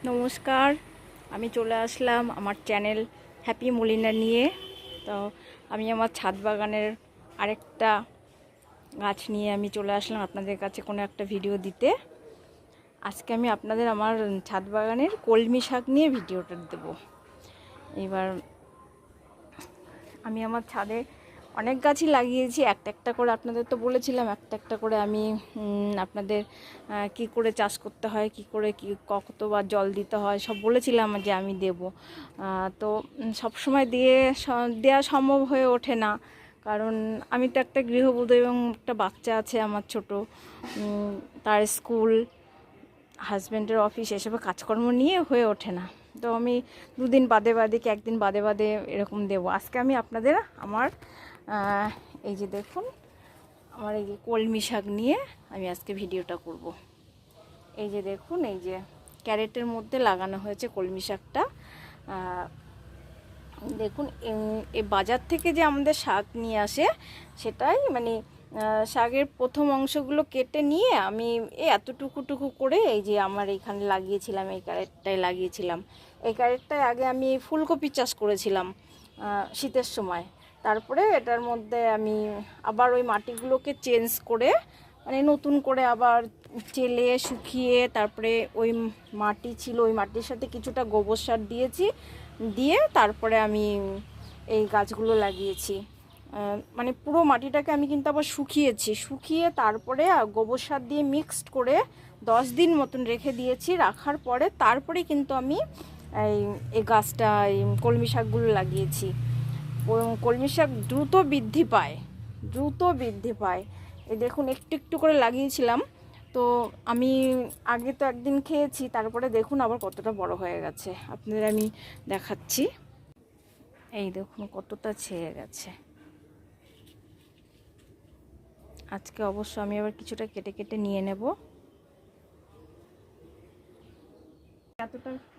নমস্কার, আমি চলে আসলাম আমার চ্যানেল হ্যাপি মলিনা নিয়ে। তো আমি আমার ছাদ বাগানের আরেকটা গাছ নিয়ে আমি চলে আসলাম আপনাদের কাছে কোনো একটা ভিডিও দিতে। আজকে আমি আপনাদের আমার ছাদ বাগানের কলমি শাক নিয়ে ভিডিওটা দেব। এবার আমি আমার ছাদে অনেক গাছই লাগিয়েছি, একটা একটা করে আপনাদের তো বলেছিলাম একটা একটা করে আমি আপনাদের কি করে চাষ করতে হয়, কি করে কি কতবার জল দিতে হয় সব বলেছিলাম যে আমি দেব। তো সব সময় দেওয়া সম্ভব হয়ে ওঠে না, কারণ আমি তো একটা গৃহবধূ এবং একটা বাচ্চা আছে আমার ছোট, তার স্কুল, হাজব্যান্ডের অফিস, এসবে কাজকর্ম নিয়ে হয়ে ওঠে না। তো আমি দুদিন বাদে বাদে কি একদিন বাদে বাদে এরকম দেবো। আজকে আমি আপনাদের আমার এই যে দেখুন, আমার এই যে কলমি শাক নিয়ে আমি আজকে ভিডিওটা করব। এই যে দেখুন, এই যে ক্যারেটের মধ্যে লাগানো হয়েছে কলমি শাকটা। দেখুন, এই বাজার থেকে যে আমাদের শাক নিয়ে আসে সেটাই মানে শাকের প্রথম অংশগুলো কেটে নিয়ে আমি এই এতটুকু করে এই যে আমার এইখানে লাগিয়েছিলাম, এই ক্যারেটটায় লাগিয়েছিলাম। এই ক্যারেটটায় আগে আমি ফুলকপি চাষ করেছিলাম শীতের সময়। তারপরে এটার মধ্যে আমি আবার ওই মাটিগুলোকে চেঞ্জ করে মানে নতুন করে আবার চেলে শুকিয়ে তারপরে ওই মাটি ছিল, ওই মাটির সাথে কিছুটা গোবর সার দিয়েছি, দিয়ে তারপরে আমি এই গাছগুলো লাগিয়েছি। মানে পুরো মাটিটাকে আমি কিন্তু আবার শুকিয়ে তারপরে গোবর সার দিয়ে মিক্সড করে 10 দিন মতন রেখে দিয়েছি। রাখার পরে তারপরে কিন্তু আমি এই গাছটা, এই কলমি শাকগুলো লাগিয়েছি। কলমি শাক দ্রুত বৃদ্ধি পায়। এই দেখুন, একটু একটু করে লাগিয়েছিলাম, তো আমি আগে তো একদিন খেয়েছি, তারপরে দেখুন আবার কতটা বড় হয়ে গেছে, আপনাদের আমি দেখাচ্ছি। এই দেখুন কতটা ছেয়ে গেছে। আজকে অবশ্য আমি আবার কিছুটা কেটে কেটে নিয়ে নেব।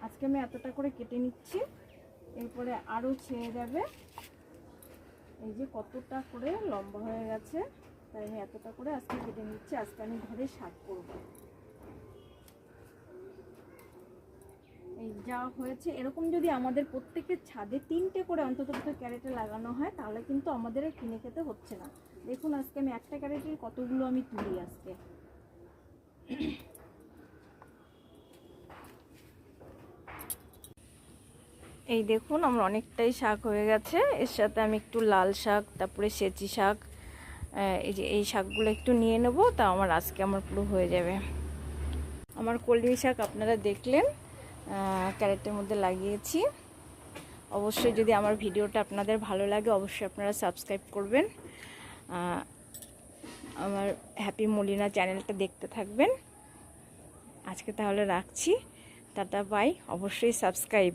আজকে আমি এতটা করে কেটে নিচ্ছি, এরপরে আরও ছেয়ে যাবে। এই যে কতটা করে লম্বা হয়ে গেছে, তাই আমি এতটা করে আজকে কেটে নিচ্ছি। আজকে আমি ঘরে শাক করব। এই যা হয়েছে, এরকম যদি আমাদের প্রত্যেকের ছাদে 3টে করে অন্তত ক্যারেটে লাগানো হয় তাহলে কিন্তু আমাদের কিনে খেতে হচ্ছে না। দেখুন আজকে আমি একটা ক্যারেটের কতগুলো আমি তুলি আজকে। এই দেখুন আমার অনেকটাই শাক হয়ে গেছে। এর সাথে আমি একটু লাল শাক, তারপরে সেচি শাক, এই যে এই শাকগুলো একটু নিয়ে নেব, তা আমার পুরো হয়ে যাবে। আমার কলমি শাক আপনারা দেখলেন ক্যারেটের মধ্যে লাগিয়েছি। অবশ্যই যদি আমার ভিডিওটা আপনাদের ভালো লাগে অবশ্যই আপনারা সাবস্ক্রাইব করবেন, আমার হ্যাপি মলিনা চ্যানেলটা দেখতে থাকবেন। আজকে তাহলে রাখছি, টাটা বাই। অবশ্যই সাবস্ক্রাইব।